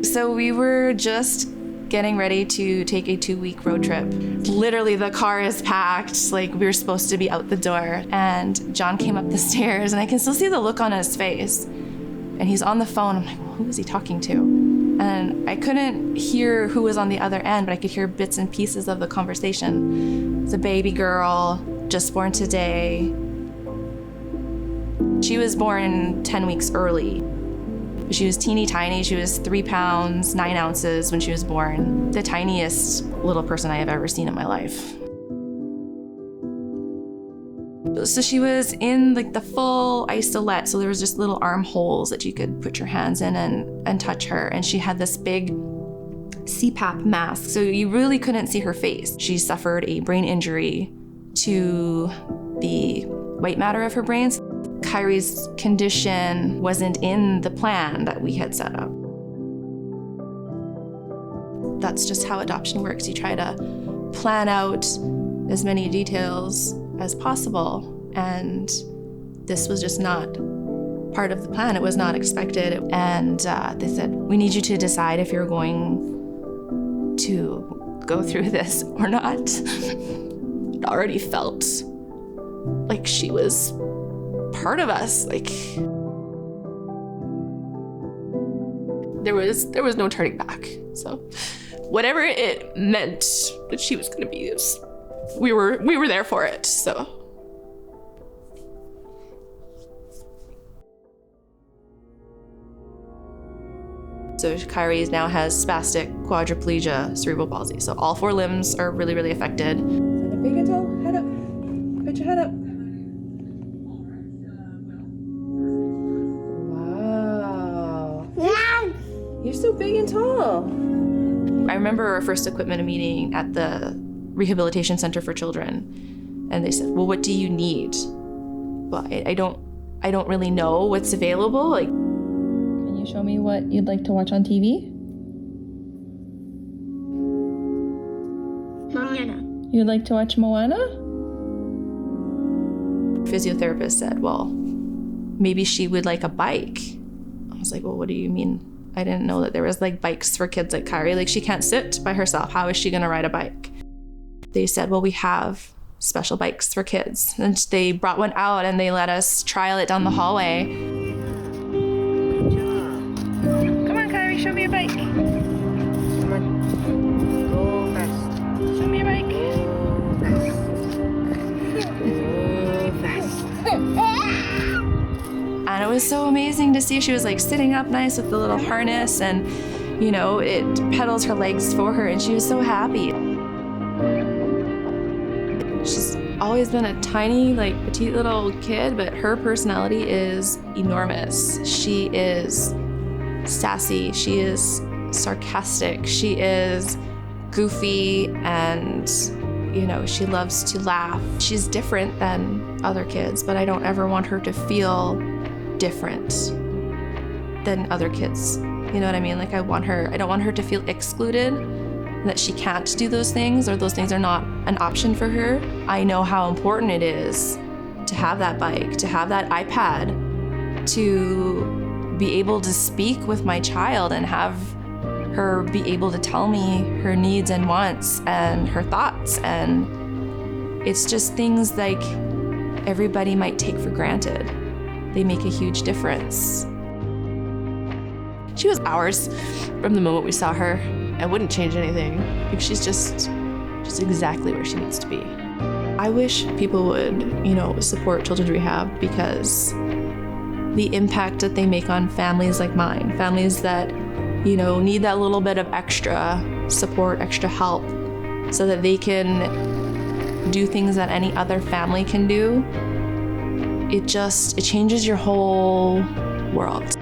So we were just getting ready to take a 2-week road trip. Literally, the car is packed, like we were supposed to be out the door. And John came up the stairs, and I can still see the look on his face. And he's on the phone. I'm like, well, who is he talking to? And I couldn't hear who was on the other end, but I could hear bits and pieces of the conversation. It's a baby girl, just born today. She was born 10 weeks early. She was teeny tiny. She was 3 pounds, 9 ounces when she was born. The tiniest little person I have ever seen in my life. So she was in like the full isolette. So there was just little armholes that you could put your hands in and touch her. And she had this big CPAP mask. So you really couldn't see her face. She suffered a brain injury to the white matter of her brain. Kyrie's condition wasn't in the plan that we had set up. That's just how adoption works. You try to plan out as many details as possible, and this was just not part of the plan. It was not expected. And they said, we need you to decide if you're going to go through this or not. It already felt like she was part of us. Like there was no turning back. So whatever it meant that she was going to be, we were there for it. So Kyrie now has spastic quadriplegia, cerebral palsy. So all 4 limbs are really, really affected. Big and tall, head up. Put your head up. You're so big and tall. I remember our first equipment meeting at the Rehabilitation Center for Children, and they said, well, what do you need? Well, I don't really know what's available. Like, can you show me what you'd like to watch on TV? Moana. You'd like to watch Moana? Physiotherapist said, well, maybe she would like a bike. I was like, well, what do you mean? I didn't know that there was like bikes for kids like Kyrie. Like she can't sit by herself. How is she gonna ride a bike? They said, well, we have special bikes for kids. And they brought one out and they let us trial it down the hallway. Come on, Kyrie, show me your bike. Come on. Go fast. Show me your bike. Go fast. And it was so amazing to see. She was like sitting up nice with the little harness, and you know, it pedals her legs for her, and she was so happy. She's always been a tiny, like petite little kid, but her personality is enormous. She is sassy, she is sarcastic, she is goofy, and you know, she loves to laugh. She's different than other kids, but I don't ever want her to feel different than other kids. You know what I mean? Like I don't want her to feel excluded, that she can't do those things or those things are not an option for her. I know how important it is to have that bike, to have that iPad, to be able to speak with my child and have her be able to tell me her needs and wants and her thoughts. And it's just things like everybody might take for granted. They make a huge difference. She was ours from the moment we saw her. I wouldn't change anything. Like she's just exactly where she needs to be. I wish people would, you know, support children's rehab, because the impact that they make on families like mine, families that, you know, need that little bit of extra support, extra help, so that they can do things that any other family can do. It changes your whole world.